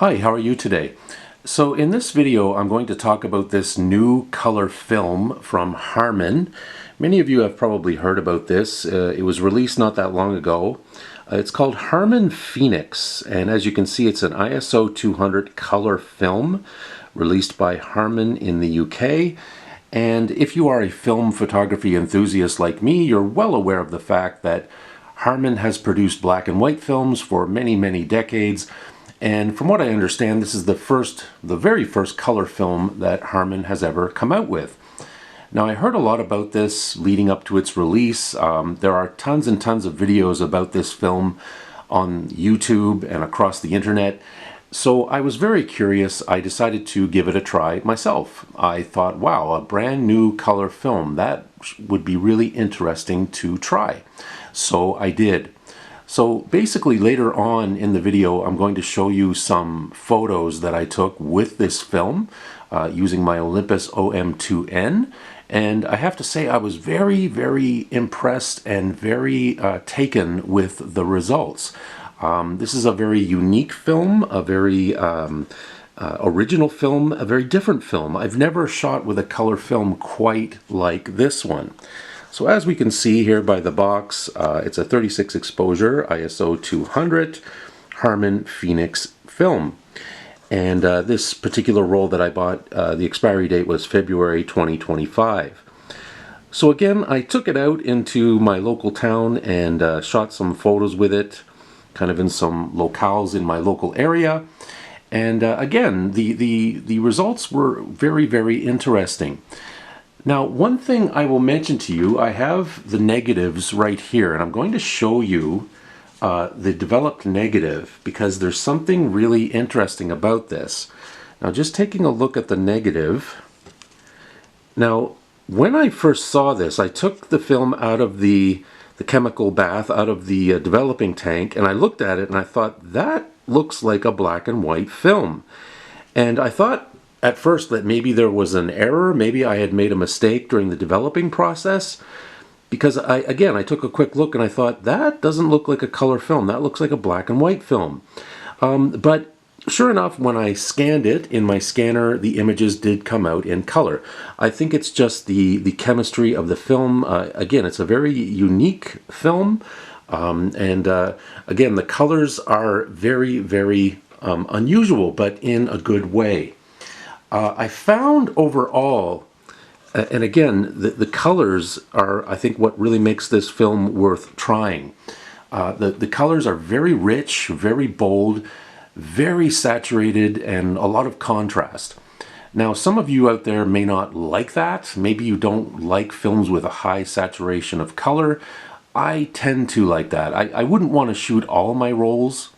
Hi, how are you today? So in this video I'm going to talk about this new color film from Harman. Many of you have probably heard about this. It was released not that long ago. It's called Harman Phoenix, and as you can see it's an ISO 200 color film released by Harman in the UK. And if you are a film photography enthusiast like me, you're well aware of the fact that Harman has produced black and white films for many decades. And from what I understand, this is the very first color film that Harman has ever come out with. Now, I heard a lot about this leading up to its release. There are tons and tons of videos about this film on YouTube and across the internet. So I was very curious. I decided to give it a try myself. I thought, wow, a brand new color film, that would be really interesting to try. So I did. So basically later on in the video I'm going to show you some photos that I took with this film using my Olympus OM2N, and I have to say I was very impressed and very taken with the results. This is a very unique film, a very original film, a very different film. I've never shot with a color film quite like this one. So as we can see here by the box, it's a 36 exposure ISO 200 Harman Phoenix film. And this particular roll that I bought, the expiry date was February 2025. So again, I took it out into my local town and shot some photos with it, kind of in some locales in my local area. And again, the results were very interesting. Now, one thing I will mention to you, I have the negatives right here, and I'm going to show you the developed negative because there's something really interesting about this. Now, just taking a look at the negative. Now, when I first saw this, I took the film out of the chemical bath, out of the developing tank, and I looked at it and I thought, that looks like a black and white film. And I thought at first that maybe there was an error, maybe I had made a mistake during the developing process, because I took a quick look and I thought, that doesn't look like a color film, that looks like a black and white film. But sure enough, when I scanned it in my scanner, the images did come out in color. I think it's just the chemistry of the film. Again, it's a very unique film, and again, the colors are very unusual, but in a good way. I found overall, and again, the colors are, I think, what really makes this film worth trying. The colors are very rich, very bold, very saturated, and a lot of contrast. Now, some of you out there may not like that. Maybe you don't like films with a high saturation of color. I tend to like that. I wouldn't want to shoot all my rolls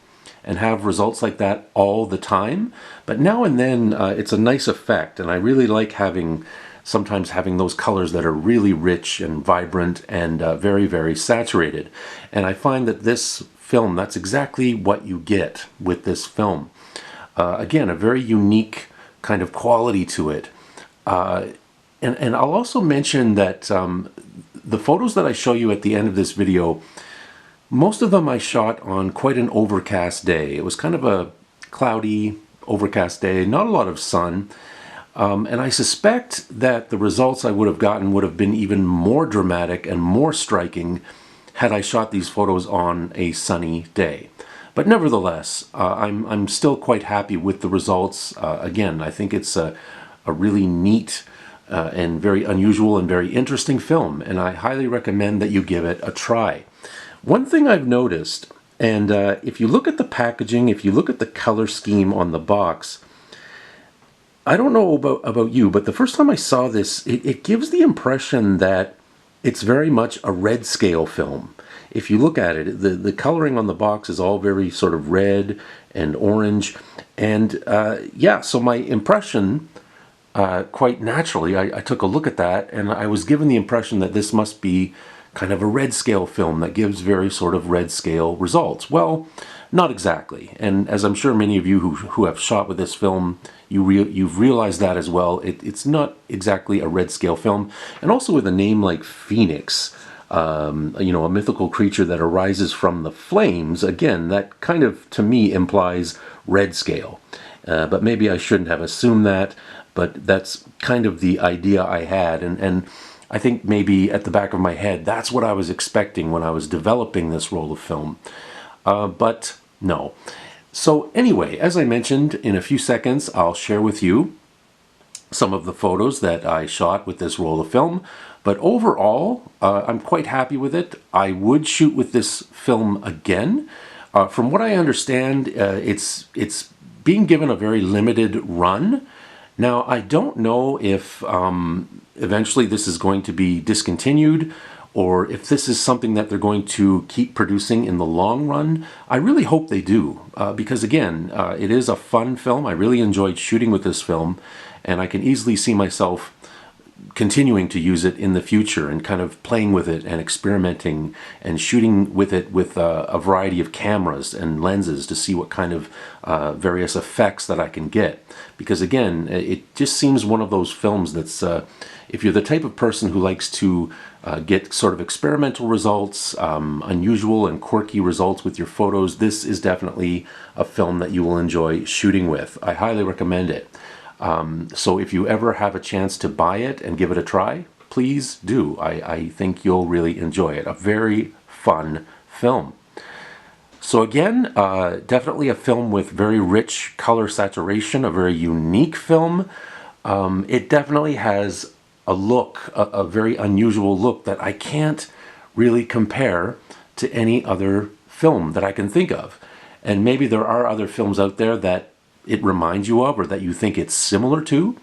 and have results like that all the time, but now and then it's a nice effect, and I really like sometimes having those colors that are really rich and vibrant and very saturated. And I find that this film, that's exactly what you get with this film. Again, a very unique kind of quality to it. And I'll also mention that the photos that I show you at the end of this video, most of them I shot on quite an overcast day. It was kind of a cloudy, overcast day, not a lot of sun. And I suspect that the results I would have gotten would have been even more dramatic and more striking had I shot these photos on a sunny day. But nevertheless, I'm still quite happy with the results. Again, I think it's a really neat and very unusual and very interesting film, and I highly recommend that you give it a try. One thing I've noticed, and if you look at the packaging, if you look at the color scheme on the box, I don't know about you, but the first time I saw this, it gives the impression that it's very much a red scale film. If you look at it, the coloring on the box is all very sort of red and orange. And yeah, so my impression, quite naturally, I took a look at that and I was given the impression that this must be kind of a red scale film that gives very sort of red scale results. Well, not exactly. And as I'm sure many of you who have shot with this film, you've realized that as well. It's not exactly a red scale film. And also with a name like Phoenix, you know, a mythical creature that arises from the flames, again, that kind of, to me, implies red scale. But maybe I shouldn't have assumed that, but that's kind of the idea I had. And I think maybe at the back of my head, that's what I was expecting when I was developing this roll of film. But no. So anyway, as I mentioned, in a few seconds, I'll share with you some of the photos that I shot with this roll of film. But overall, I'm quite happy with it. I would shoot with this film again. From what I understand, it's being given a very limited run. Now, I don't know if eventually this is going to be discontinued, or if this is something that they're going to keep producing in the long run. I really hope they do, because again, it is a fun film. I really enjoyed shooting with this film, and I can easily see myself continuing to use it in the future and kind of playing with it and experimenting and shooting with it with a variety of cameras and lenses to see what kind of various effects that I can get. Because again, it just seems one of those films that's, if you're the type of person who likes to get sort of experimental results, unusual and quirky results with your photos, this is definitely a film that you will enjoy shooting with. I highly recommend it. So if you ever have a chance to buy it and give it a try, please do. I think you'll really enjoy it. A very fun film. So again, definitely a film with very rich color saturation, a very unique film. It definitely has a look, a very unusual look that I can't really compare to any other film that I can think of. And maybe there are other films out there that it reminds you of, or that you think it's similar to.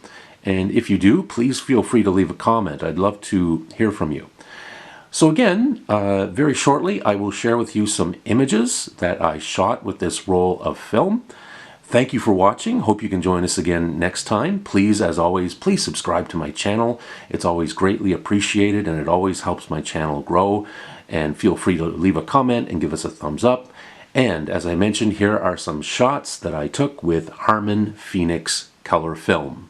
And if you do, please feel free to leave a comment. I'd love to hear from you. So again, very shortly, I will share with you some images that I shot with this roll of film. Thank you for watching. Hope you can join us again next time. Please, as always, please subscribe to my channel. It's always greatly appreciated, and it always helps my channel grow. And feel free to leave a comment and give us a thumbs up. And as I mentioned, here are some shots that I took with Harman Phoenix color film.